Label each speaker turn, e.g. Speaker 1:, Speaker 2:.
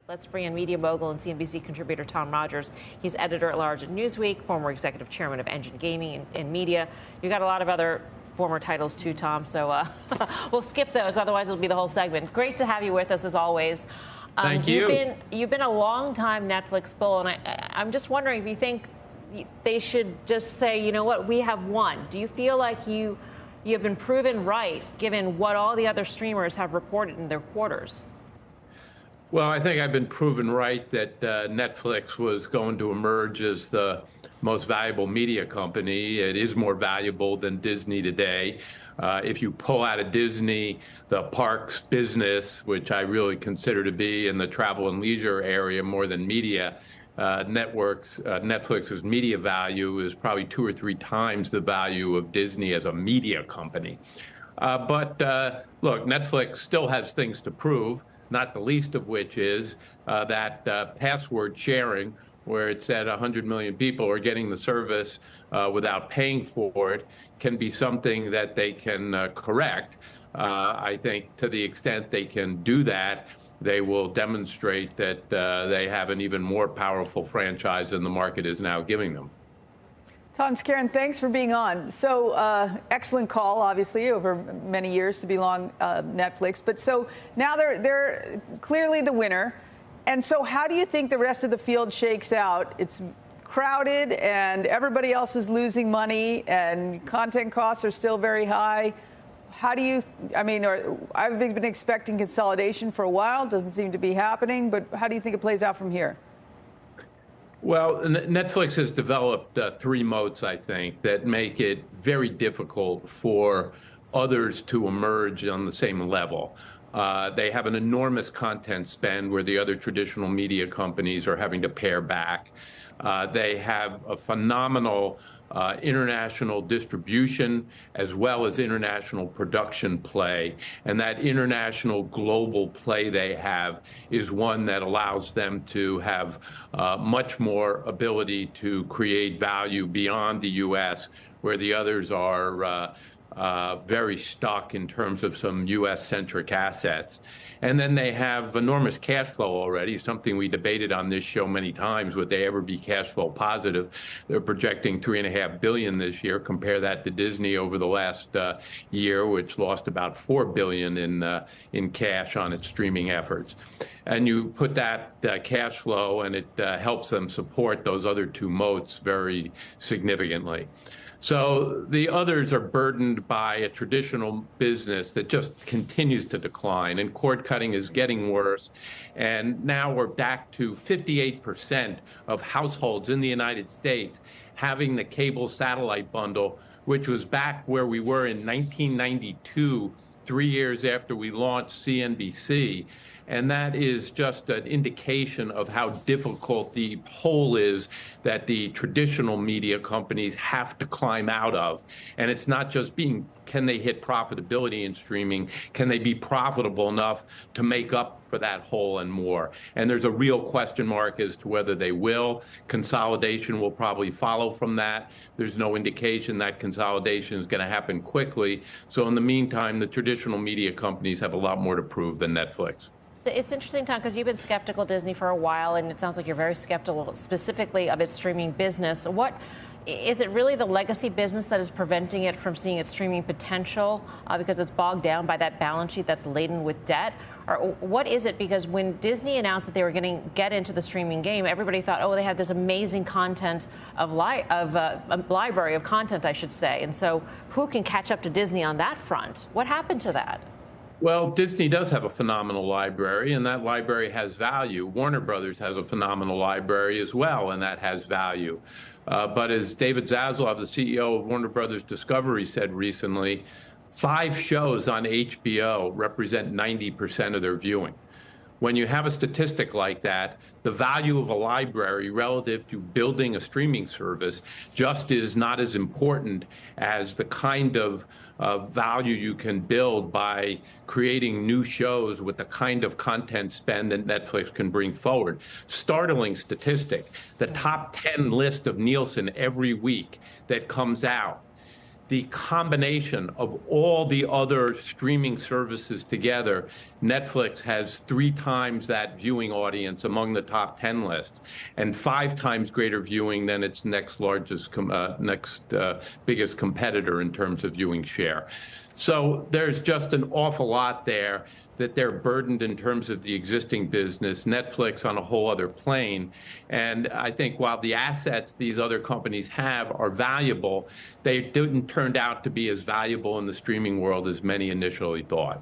Speaker 1: Let's bring in media mogul and CNBC contributor Tom Rogers. He's editor-at-large at Newsweek, former executive chairman of Engine Gaming and Media. You got a lot of other former titles too, Tom, so we'll skip those. Otherwise, it'll be the whole segment. Great to have you with us, as always.
Speaker 2: Thank you.
Speaker 1: You've been a long-time Netflix bull, and I'm just wondering if you think they should just say, you know what, we have won. Do you feel like you have been proven right, given what all the other streamers have reported in their quarters?
Speaker 2: Well, I think I've been proven right that Netflix was going to emerge as the most valuable media company. It is more valuable than Disney today. If you pull out of Disney the parks business, which I really consider to be in the travel and leisure area more than media, Netflix's media value is probably 2 or 3 times the value of Disney as a media company. But look, Netflix still has things to prove, not the least of which is that password sharing, where it said 100 million people are getting the service without paying for it, can be something that they can correct. I think to the extent they can do that, they will demonstrate that they have an even more powerful franchise than the market is now giving them.
Speaker 3: Tom Karen, thanks for being on. So excellent call, obviously, over many years to be long Netflix. But so now they're clearly the winner. And so how do you think the rest of the field shakes out? It's crowded and everybody else is losing money and content costs are still very high. How do you, I've been expecting consolidation for a while. Doesn't seem to be happening. But how do you think it plays out from here?
Speaker 2: Well, Netflix has developed 3 moats, I think, that make it very difficult for others to emerge on the same level. They have an enormous content spend where the other traditional media companies are having to pare back. They have a phenomenal international distribution as well as international production play. And that international global play they have is one that allows them to have much more ability to create value beyond the U.S., where the others are very stuck in terms of some U.S.-centric assets. And then they have enormous cash flow already, something we debated on this show many times. Would they ever be cash flow positive? They're projecting $3.5 billion this year. Compare that to Disney over the last year, which lost about $4 billion in cash on its streaming efforts. And you put that cash flow, and it helps them support those other 2 moats very significantly. So the others are burdened by a traditional business that just continues to decline, and cord cutting is getting worse. And now we're back to 58% of households in the United States having the cable satellite bundle, which was back where we were in 1992, 3 years after we launched CNBC. And that is just an indication of how difficult the hole is that the traditional media companies have to climb out of. And it's not just can they hit profitability in streaming? Can they be profitable enough to make up for that hole and more? And there's a real question mark as to whether they will. Consolidation will probably follow from that. There's no indication that consolidation is going to happen quickly. So in the meantime, the traditional media companies have a lot more to prove than Netflix.
Speaker 1: It's interesting, Tom, because you've been skeptical of Disney for a while, and it sounds like you're very skeptical specifically of its streaming business. What is it really the legacy business that is preventing it from seeing its streaming potential because it's bogged down by that balance sheet that's laden with debt? Or what is it? Because when Disney announced that they were going to get into the streaming game, everybody thought, oh, they have this amazing content a library of content, I should say. And so who can catch up to Disney on that front? What happened to that?
Speaker 2: Well, Disney does have a phenomenal library, and that library has value. Warner Brothers has a phenomenal library as well, and that has value. But as David Zaslav, the CEO of Warner Brothers Discovery, said recently, 5 shows on HBO represent 90% of their viewing. When you have a statistic like that, the value of a library relative to building a streaming service just is not as important as the kind of value you can build by creating new shows with the kind of content spend that Netflix can bring forward. Startling statistic, the top 10 list of Nielsen every week that comes out the combination of all the other streaming services together, Netflix has 3 times that viewing audience among the top 10 lists, and 5 times greater viewing than its next biggest competitor in terms of viewing share. So there's just an awful lot there that they're burdened in terms of the existing business, Netflix on a whole other plane. And I think while the assets these other companies have are valuable, they didn't turn out to be as valuable in the streaming world as many initially thought.